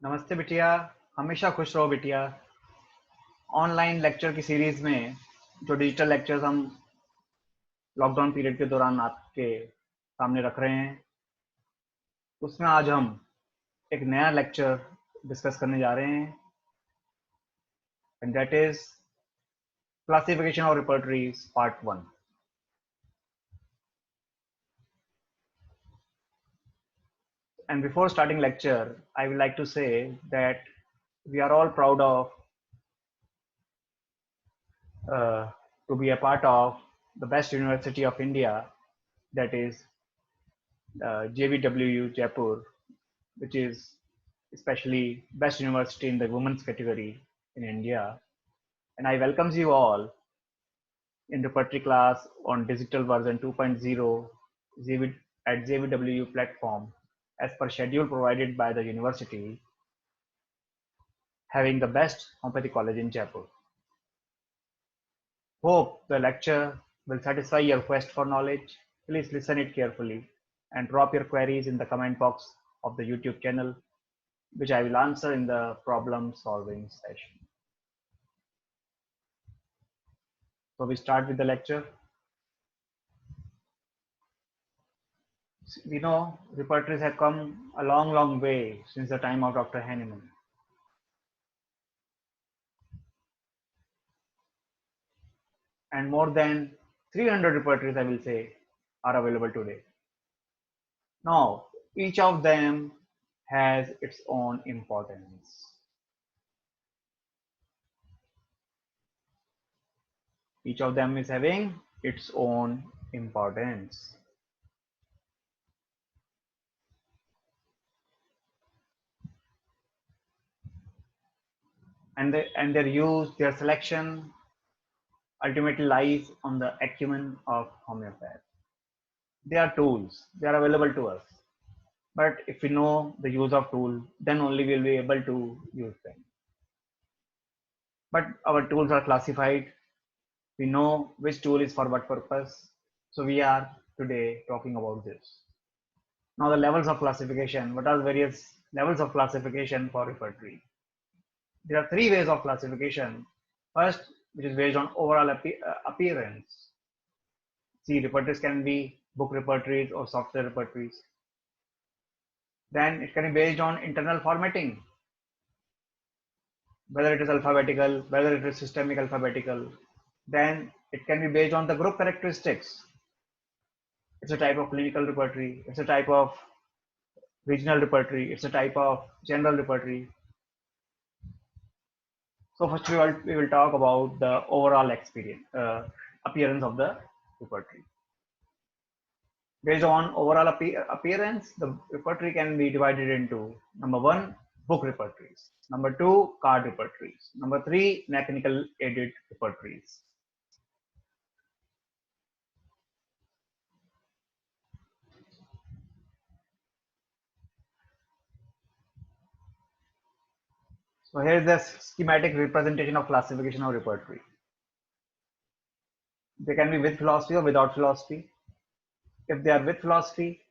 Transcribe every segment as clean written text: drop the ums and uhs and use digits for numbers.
नमस्ते बिटिया। हमेशा खुश रहो बिटिया। ऑनलाइन लेक्चर की सीरीज में जो डिजिटल लेक्चर्स हम लॉकडाउन पीरियड के दौरान आपके सामने रख रहे हैं, उसमें आज हम एक नया लेक्चर डिस्कस करने जा रहे हैं, and that is classification of repertories part 1। And before starting lecture, I would like to say that we are all proud of uh, to be a part of the best university of India, that is JVWU Jaipur, which is especially best university in the women's category in India. And I welcomes you all in repertory class on digital version 2.0 at JVWU platform as per schedule provided by the university, having the best homeopathy college in Jaipur. Hope the lecture will satisfy your quest for knowledge. Please listen it carefully and drop your queries in the comment box of the YouTube channel, which I will answer in the problem solving session. So we start with the lecture. We know repertories have come a long way since the time of Dr. Hahnemann. And more than 300 repertories, I will say, are available today. Now, each of them has its own importance. Each of them is having its own importance. And their use, their selection ultimately lies on the acumen of homeopath. They are tools, they are available to us. But if we know the use of tool, then only we'll be able to use them. But our tools are classified. We know which tool is for what purpose. So we are today talking about this. Now the levels of classification. What are various levels of classification for repertory? There are three ways of classification. First, which is based on overall appearance. See, repertories can be book repertories or software repertories. Then it can be based on internal formatting, whether it is alphabetical, whether it is systemic alphabetical. Then it can be based on the group characteristics. It's a type of clinical repertory, it's a type of regional repertory, it's a type of general repertory. So first we will talk about the overall experience, appearance of the repertory. Based on overall appearance, the repertory can be divided into number one, book repertories, number two, card repertories, number three, mechanical aided repertories. So here is the schematic representation of classification of repertory. They can be with philosophy or without philosophy. If they are with philosophy,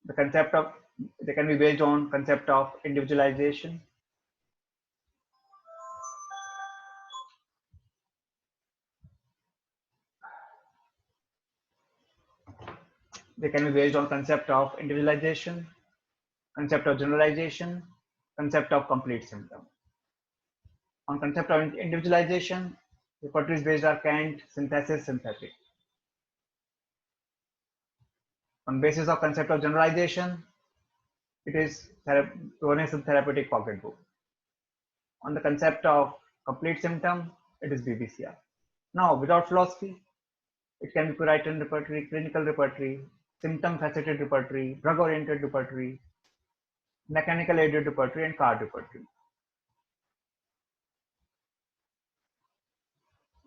the concept of they can be based on concept of individualization. They can be based on concept of individualization, concept of generalization, concept of complete symptom. On concept of individualization, repertories based are Kant, synthesis, synthetic. On basis of concept of generalization, it is Throwne's therapeutic pocketbook. On the concept of complete symptom, it is BBCR. Now, without philosophy, it can be Puritan repertory, clinical repertory, symptom faceted repertory, drug oriented repertory, mechanical aided repertory, and card repertory.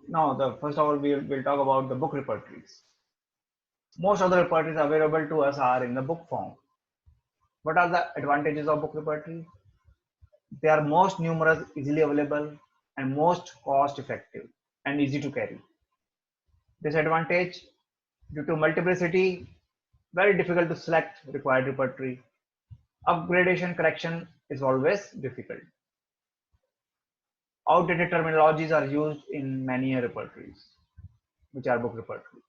Now, first of all, we'll talk about the book repertories. Most of the repertories available to us are in the book form. What are the advantages of book repertory? They are most numerous, easily available, and most cost effective and easy to carry. Disadvantage, due to multiplicity, very difficult to select required repertory. Upgradation correction is always difficult. Outdated terminologies are used in many repertories, which are book repertories.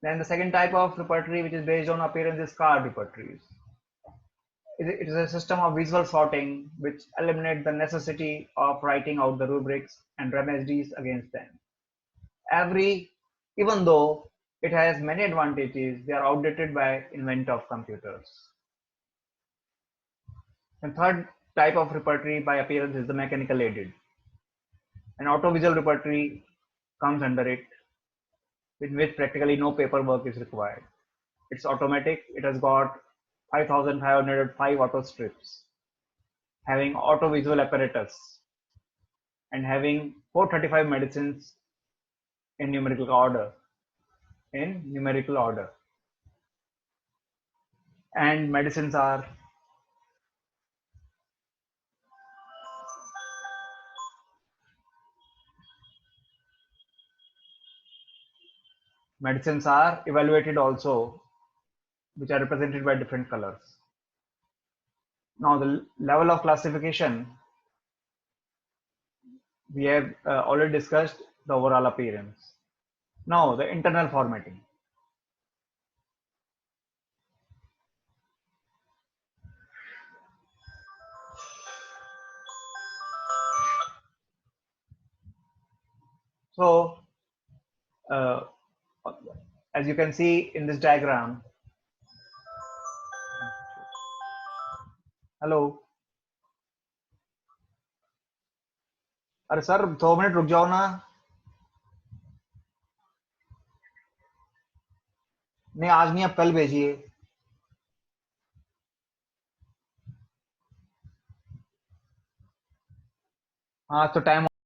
Then the second type of repertory, which is based on appearance, is card repertories. It is a system of visual sorting which eliminates the necessity of writing out the rubrics and remedies against them. Even though it has many advantages, they are outdated by invent of computers. And third type of repertory by appearance is the mechanical aided. An auto-visual repertory comes under it, in which practically no paperwork is required. It's automatic. It has got 5,505 auto strips, having auto-visual apparatus, and having 435 medicines in numerical order. And medicines are evaluated also, which are represented by different colors. Now the level of classification, we have already discussed the overall appearance. Now the internal formatting. So uh, as you can see in this diagram, hello, अरे sir 2 minute रुक जाओ ना. नहीं आज नहीं, आप कल भेजिए. हाँ तो टाइम